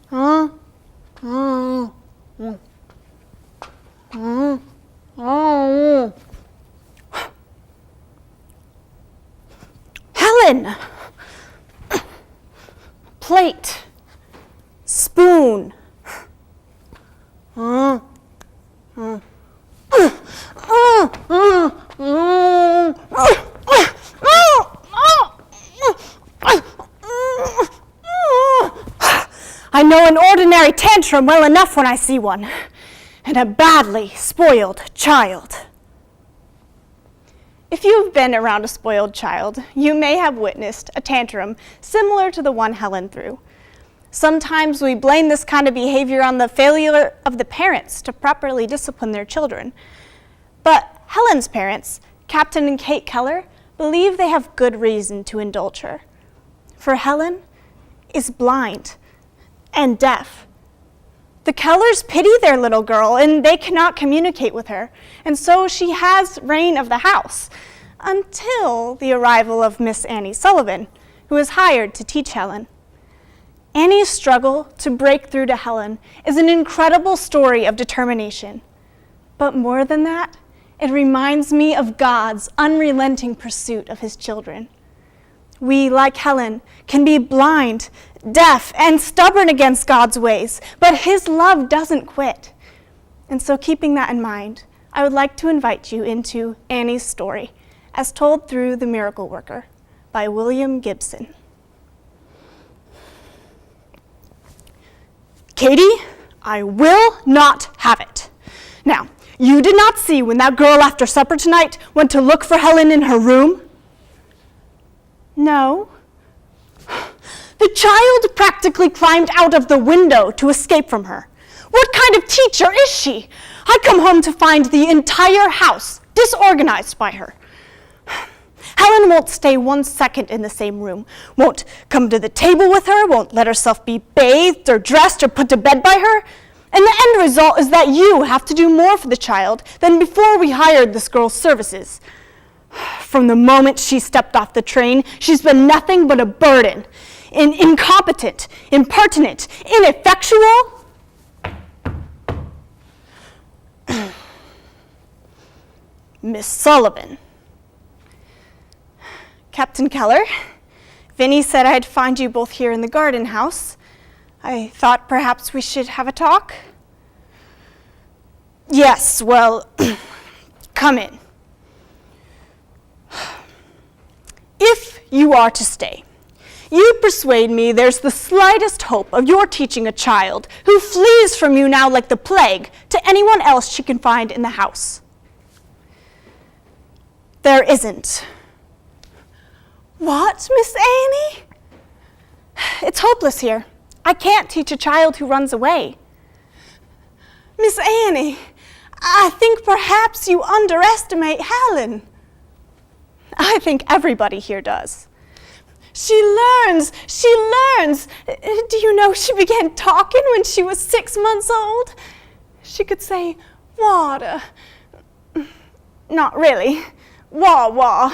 Huh? Oh. Oh. Oh. Helen! Plate. Spoon. I know an ordinary tantrum well enough when I see one, and a badly spoiled child. If you've been around a spoiled child, you may have witnessed a tantrum similar to the one Helen threw. Sometimes we blame this kind of behavior on the failure of the parents to properly discipline their children. But Helen's parents, Captain and Kate Keller, believe they have good reason to indulge her. For Helen is blind and deaf. The Kellers pity their little girl and they cannot communicate with her, and so she has reign of the house until the arrival of Miss Annie Sullivan, who is hired to teach Helen. Annie's struggle to break through to Helen is an incredible story of determination. But more than that, it reminds me of God's unrelenting pursuit of his children. We, like Helen, can be blind, deaf, and stubborn against God's ways, but his love doesn't quit. And so keeping that in mind, I would like to invite you into Annie's story, as told through The Miracle Worker by William Gibson. Katie, I will not have it. Now, you did not see when that girl after supper tonight went to look for Helen in her room? No. The child practically climbed out of the window to escape from her. What kind of teacher is she? I come home to find the entire house disorganized by her. Helen won't stay 1 second in the same room, won't come to the table with her, won't let herself be bathed or dressed or put to bed by her. And the end result is that you have to do more for the child than before we hired this girl's services. From the moment she stepped off the train, she's been nothing but a burden, incompetent, impertinent, ineffectual. Miss Sullivan. Captain Keller, Vinny said I'd find you both here in the garden house. I thought perhaps we should have a talk. Yes, well, come in. If you are to stay, you persuade me there's the slightest hope of your teaching a child who flees from you now like the plague to anyone else she can find in the house. There isn't. What, Miss Annie? It's hopeless here. I can't teach a child who runs away. Miss Annie, I think perhaps you underestimate Helen. I think everybody here does. She learns. Do you know she began talking when she was 6 months old? She could say, water. Not really. Wah-wah.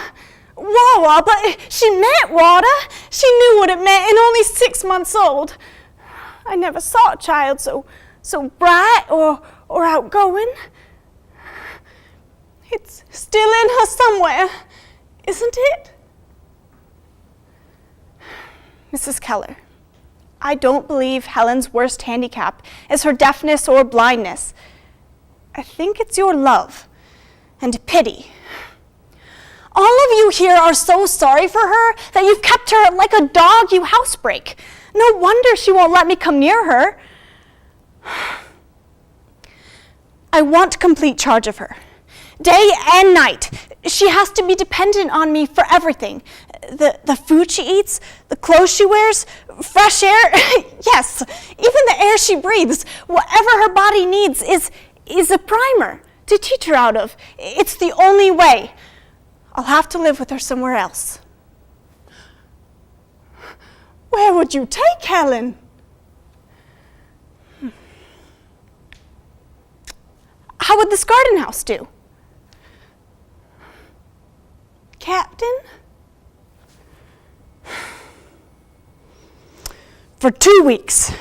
Wah-wah, but she meant water. She knew what it meant and only 6 months old. I never saw a child so bright or outgoing. It's still in her somewhere, isn't it? Mrs. Keller, I don't believe Helen's worst handicap is her deafness or blindness. I think it's your love and pity. All of you here are so sorry for her that you've kept her like a dog you housebreak. No wonder she won't let me come near her. I want complete charge of her, day and night. She has to be dependent on me for everything. The food she eats, the clothes she wears, fresh air, yes, even the air she breathes. Whatever her body needs is a primer to teach her out of. It's the only way. I'll have to live with her somewhere else. Where would you take Helen? How would this garden house do? Captain? For 2 weeks,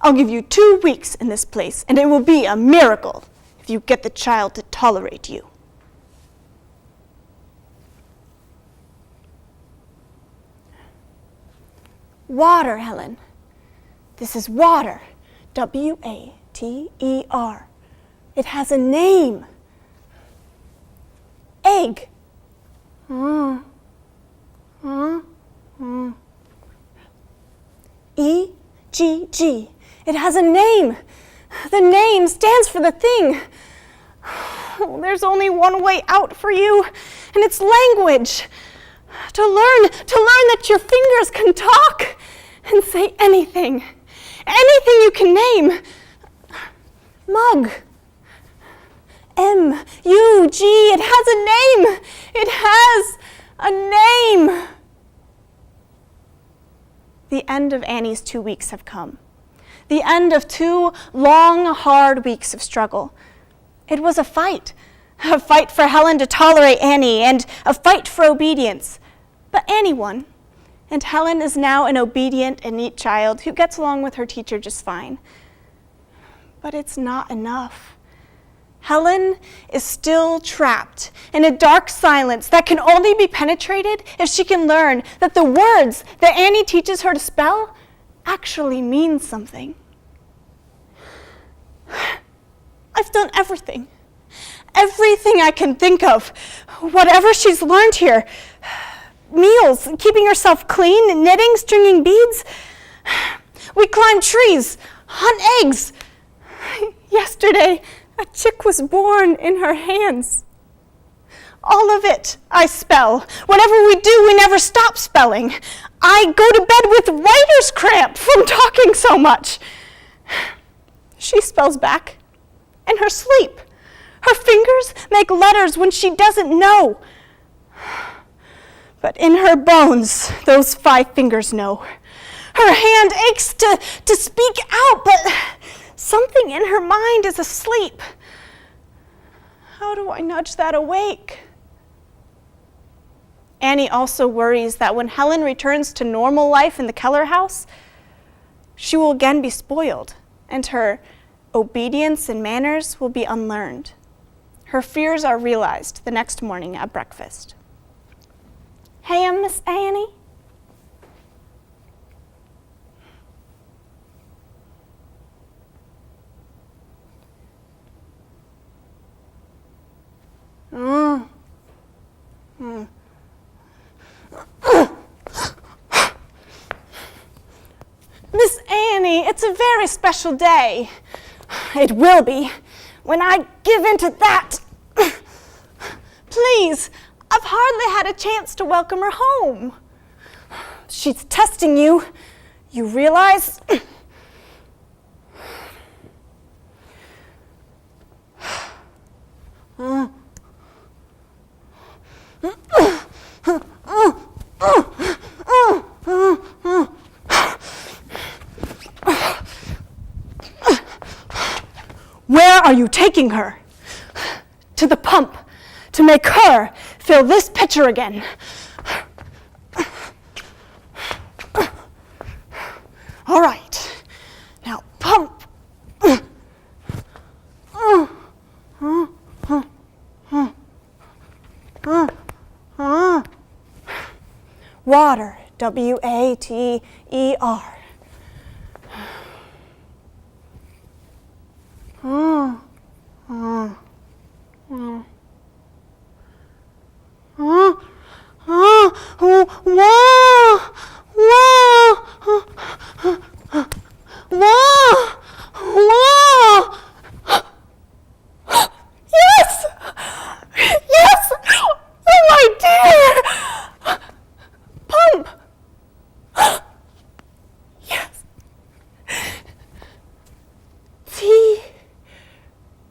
I'll give you 2 weeks in this place, and it will be a miracle if you get the child to tolerate you. Water, Helen. This is water. W-A-T-E-R. It has a name. Egg. E-G-G. It has a name. The name stands for the thing. Oh, there's only one way out for you, and it's language. To learn that your fingers can talk and say anything. Anything you can name. Mug. M-U-G. It has a name. It has a name. The end of Annie's 2 weeks have come. The end of 2 long, hard weeks of struggle. It was a fight for Helen to tolerate Annie, and a fight for obedience. But Annie won, and Helen is now an obedient and neat child who gets along with her teacher just fine. But it's not enough. Helen is still trapped in a dark silence that can only be penetrated if she can learn that the words that Annie teaches her to spell actually mean something. I've done everything I can think of, whatever she's learned here. Meals, keeping herself clean, knitting, stringing beads. We climbed trees, hunt eggs. Yesterday, a chick was born in her hands. All of it I spell. Whatever we do, we never stop spelling. I go to bed with writer's cramp from talking so much. She spells back in her sleep. Her fingers make letters when she doesn't know. But in her bones, those 5 fingers know. Her hand aches to speak out, but something in her mind is asleep. How do I nudge that awake? Annie also worries that when Helen returns to normal life in the Keller house, she will again be spoiled, and her obedience and manners will be unlearned. Her fears are realized the next morning at breakfast. Hey, Miss Annie. Miss Annie, it's a very special day. It will be when I give in to that. Please, I've hardly had a chance to welcome her home. She's testing you. You realize? Where are you taking her? To the pump, to make her fill this pitcher again. All right, now pump. Water, W-A-T-E-R. Yes! Yes! Oh, my dear! Pump! Yes.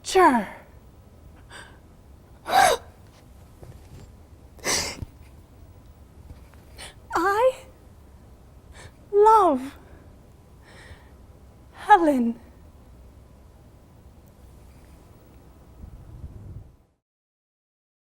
Teacher. I love Helen.